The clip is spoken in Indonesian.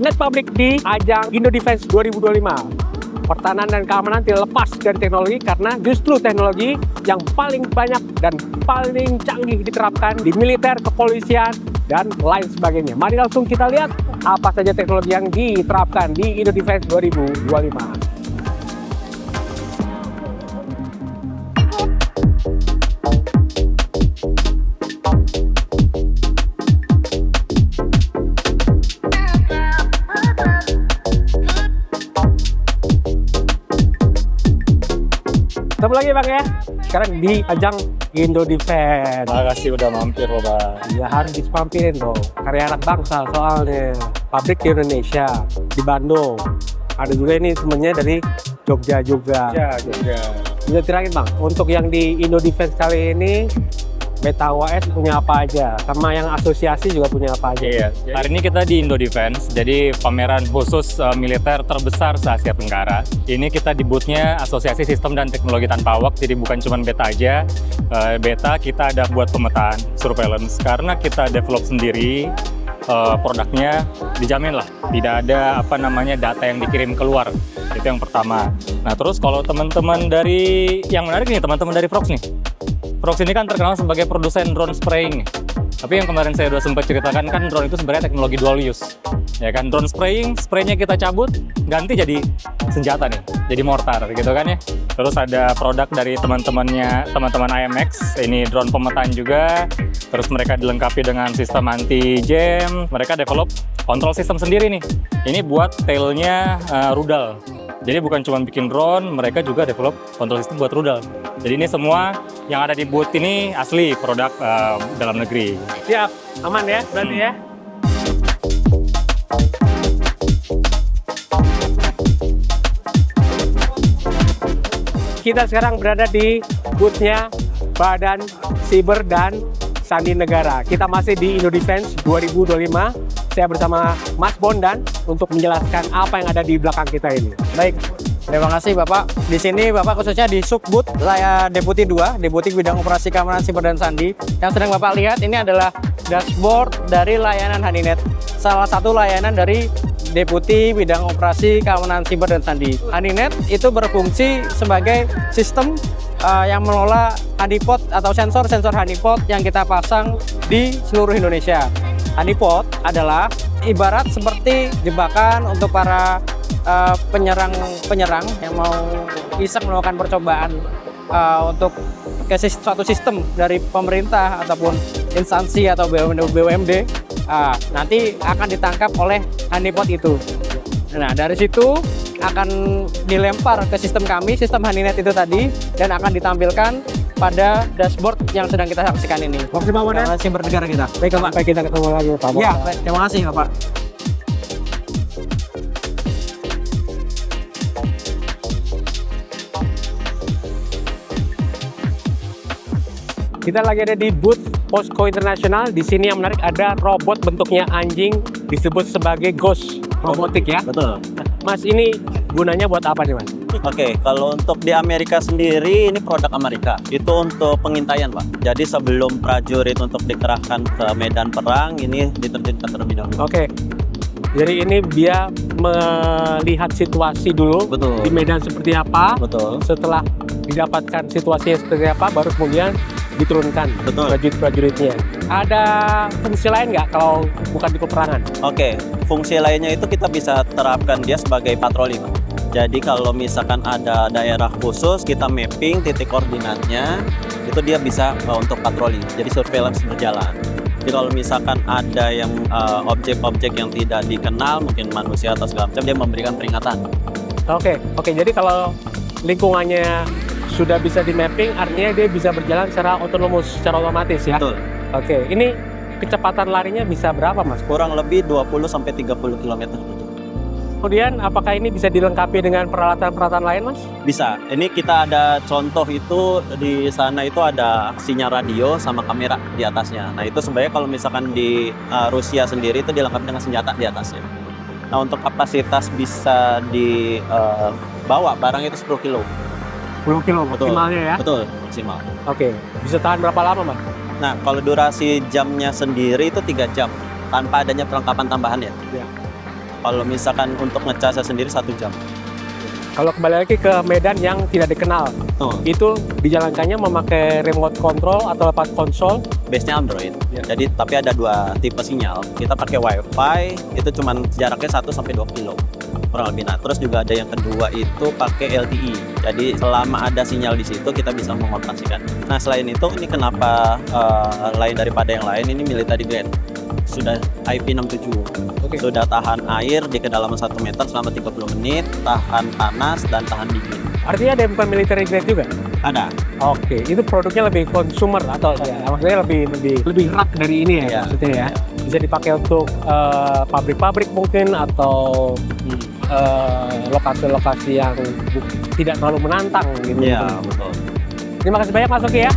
Net Public di ajang Indo Defense 2025. Pertahanan dan keamanan tidak lepas dari teknologi karena justru teknologi yang paling banyak dan paling canggih diterapkan di militer, kepolisian, dan lain sebagainya. Mari langsung kita lihat apa saja teknologi yang diterapkan di Indo Defense 2025. Ketemu lagi Bang ya, sekarang di ajang Indo Defense. Makasih udah mampir loh Bang. Ya harus dispampirin dong, karya anak bangsa soalnya. Pabrik di Indonesia, di Bandung. Ada juga ini temennya dari Jogja juga. Bisa terakhir Bang, untuk yang di Indo Defense kali ini, Beta UAS punya apa aja? Sama yang asosiasi juga punya apa aja? Iya, hari ini kita di Indo Defense, jadi pameran khusus militer terbesar se-Asia Tenggara. Ini kita di booth-nya Asosiasi Sistem dan Teknologi Tanpa Awak, jadi bukan cuma Beta aja. Beta kita ada buat pemetaan, surveillance, karena kita develop sendiri, produknya dijamin lah, tidak ada data yang dikirim keluar. Itu yang pertama. Nah terus kalau teman-teman dari, yang menarik nih teman-teman dari Frogs nih. Frogs ini kan terkenal sebagai produsen drone spraying. Tapi yang kemarin saya udah sempat ceritakan kan drone itu sebenarnya teknologi dual use. Ya kan, drone spraying, spraynya kita cabut, ganti jadi senjata nih, jadi mortar gitu kan ya. Terus ada produk dari teman-teman IMX, ini drone pemetaan juga. Terus mereka dilengkapi dengan sistem anti-jam, mereka develop kontrol sistem sendiri nih. Ini buat tailnya rudal. Jadi bukan cuma bikin drone, mereka juga develop kontrol sistem buat rudal. Jadi ini semua yang ada di booth ini asli produk dalam negeri. Siap, aman ya berarti ya? Kita sekarang berada di booth-nya Badan Siber dan Sandi Negara. Kita masih di Indo Defense 2025. Saya bersama Mas Bondan untuk menjelaskan apa yang ada di belakang kita ini. Baik, terima kasih Bapak. Di sini Bapak khususnya di Subbooth Deputi 2, Deputi Bidang Operasi Keamanan Siber dan Sandi. Yang sedang Bapak lihat ini adalah dashboard dari layanan Honeynet. Salah satu layanan dari Deputi Bidang Operasi Keamanan Siber dan Sandi. Honeynet itu berfungsi sebagai sistem yang mengelola honeypot atau sensor-sensor honeypot yang kita pasang di seluruh Indonesia. Honeypot adalah ibarat seperti jebakan untuk para penyerang yang mau iseng melakukan percobaan untuk ke suatu sistem dari pemerintah ataupun instansi atau BUMD. Nanti akan ditangkap oleh honeypot itu. Nah dari situ akan dilempar ke sistem kami, sistem Honeynet itu tadi, dan akan ditampilkan pada dashboard yang sedang kita saksikan ini. Oke Pak Bondan. Siber negara kita. Baik Pak. Sampai kita ketemu lagi Pak Bondan. Ya, terima kasih Bapak. Kita lagi ada di booth Posko Internasional. Di sini yang menarik ada robot bentuknya anjing, disebut sebagai ghost robotik ya. Betul. Mas, ini gunanya buat apa nih Mas? Oke, kalau untuk di Amerika sendiri ini produk Amerika. Itu untuk pengintaian, Pak. Jadi sebelum prajurit untuk dikerahkan ke medan perang ini diterjunkan terlebih dahulu. Oke. Jadi ini dia melihat situasi dulu. Betul. Di medan seperti apa. Betul. Setelah didapatkan situasinya seperti apa, baru kemudian diturunkan prajurit-prajuritnya. Ada fungsi lain nggak kalau bukan di peperangan? Oke, fungsi lainnya itu kita bisa terapkan dia sebagai patroli, Pak. Jadi kalau misalkan ada daerah khusus, kita mapping titik koordinatnya, itu dia bisa untuk patroli. Jadi surveillance berjalan. Jadi kalau misalkan ada yang objek-objek yang tidak dikenal, mungkin manusia atau segala macam, dia memberikan peringatan. Oke. Jadi kalau lingkungannya sudah bisa di mapping, artinya dia bisa berjalan secara secara otomatis ya? Betul. Oke, ini kecepatan larinya bisa berapa Mas? Kurang lebih 20-30 km. Kemudian apakah ini bisa dilengkapi dengan peralatan-peralatan lain Mas? Bisa. Ini kita ada contoh itu di sana itu ada sinyal radio sama kamera di atasnya. Nah itu sebenarnya kalau misalkan di Rusia sendiri itu dilengkapi dengan senjata di atasnya. Nah untuk kapasitas bisa dibawa barang itu 10 kilo. 10 kilo maksimalnya ya? Betul, maksimal. Oke, bisa tahan berapa lama Mas? Nah kalau durasi jamnya sendiri itu 3 jam tanpa adanya perlengkapan tambahan ya. Kalau misalkan untuk ngecasnya sendiri 1 jam. Kalau kembali lagi ke medan yang tidak dikenal, itu dijalankannya memakai remote control atau lewat konsol. Base-nya Android. Ya. Jadi tapi ada 2 tipe sinyal. Kita pakai Wi-Fi, itu cuman jaraknya 1 sampai 2 kilo kurang lebih. Nah, terus juga ada yang kedua itu pakai LTE. Jadi selama ada sinyal di situ kita bisa mengoperasikan. Nah, selain itu ini kenapa lain daripada yang lain, ini military grade. Sudah IP67. Sudah tahan air di kedalaman 1 meter selama 30 menit, tahan panas dan tahan dingin. Artinya ada yang bukan military grade juga? Ada. Oke, itu produknya lebih consumer atau ya, maksudnya lebih rak dari ini ya, Iya. maksudnya ya. Bisa dipakai untuk pabrik-pabrik mungkin atau lokasi-lokasi yang tidak terlalu menantang gitu. Iya, betul. Terima kasih banyak Mas Oki ya.